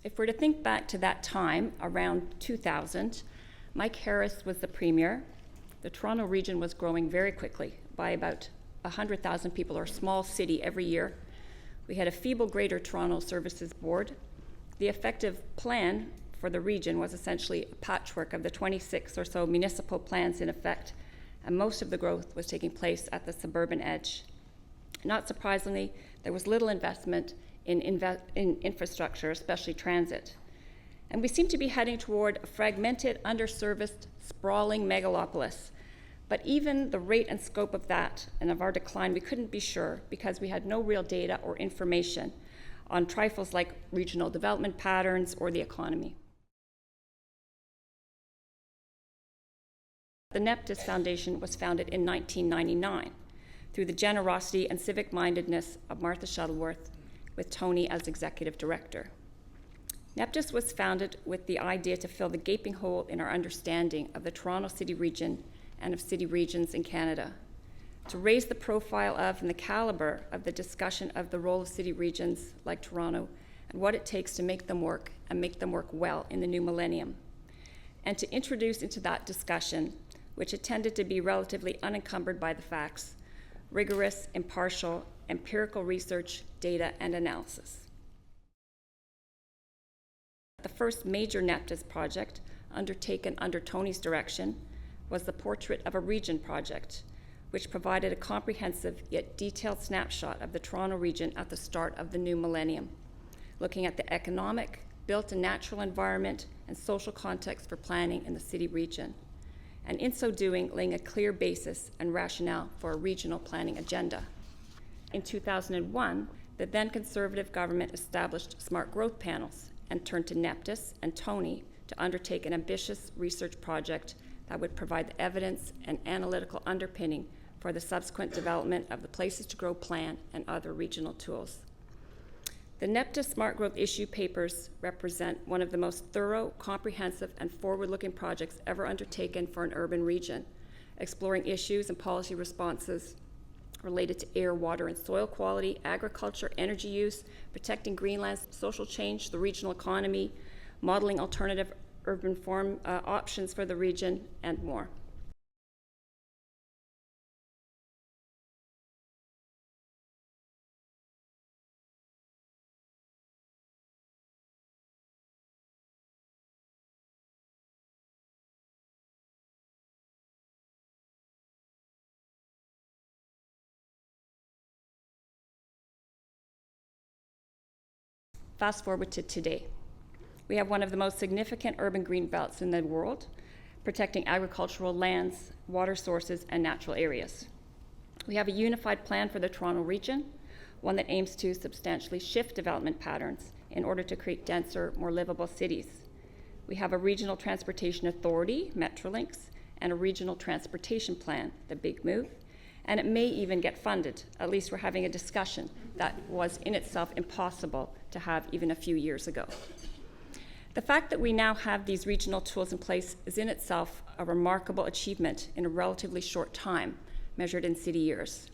If we're to think back to that time, around 2000, Mike Harris was the premier. The Toronto region was growing very quickly by about 100,000 people, or a small city every year. We had a feeble Greater Toronto Services Board. The effective plan for the region was essentially a patchwork of the 26 or so municipal plans in effect, and most of the growth was taking place at the suburban edge. Not surprisingly, there was little investment in infrastructure, especially transit. And we seem to be heading toward a fragmented, underserviced, sprawling megalopolis. But even the rate and scope of that and of our decline, we couldn't be sure because we had no real data or information on trifles like regional development patterns or the economy. The Neptis Foundation was founded in 1999 through the generosity and civic-mindedness of Martha Shuttleworth, with Tony as executive director. Neptis was founded with the idea to fill the gaping hole in our understanding of the Toronto City region and of city regions in Canada, to raise the profile of and the caliber of the discussion of the role of city regions like Toronto and what it takes to make them work and make them work well in the new millennium, and to introduce into that discussion, which tended to be relatively unencumbered by the facts, rigorous, impartial, empirical research, data, and analysis. The first major Neptis project, undertaken under Tony's direction, was the Portrait of a Region project, which provided a comprehensive yet detailed snapshot of the Toronto region at the start of the new millennium, looking at the economic, built and natural environment, and social context for planning in the city region, and in so doing, laying a clear basis and rationale for a regional planning agenda. In 2001, the then Conservative government established smart growth panels and turned to Neptis and Tony to undertake an ambitious research project that would provide the evidence and analytical underpinning for the subsequent development of the Places to Grow plan and other regional tools. The Neptis Smart Growth issue papers represent one of the most thorough, comprehensive, and forward-looking projects ever undertaken for an urban region, exploring issues and policy responses related to air, water, and soil quality, agriculture, energy use, protecting greenlands, social change, the regional economy, modeling alternative urban form options for the region, and more. Fast forward to today. We have one of the most significant urban green belts in the world, protecting agricultural lands, water sources, and natural areas. We have a unified plan for the Toronto region, one that aims to substantially shift development patterns in order to create denser, more livable cities. We have a regional transportation authority, Metrolinx, and a regional transportation plan, the Big Move, and it may even get funded. At least we're having a discussion that was in itself impossible to have even a few years ago. The fact that we now have these regional tools in place is in itself a remarkable achievement in a relatively short time, measured in city years.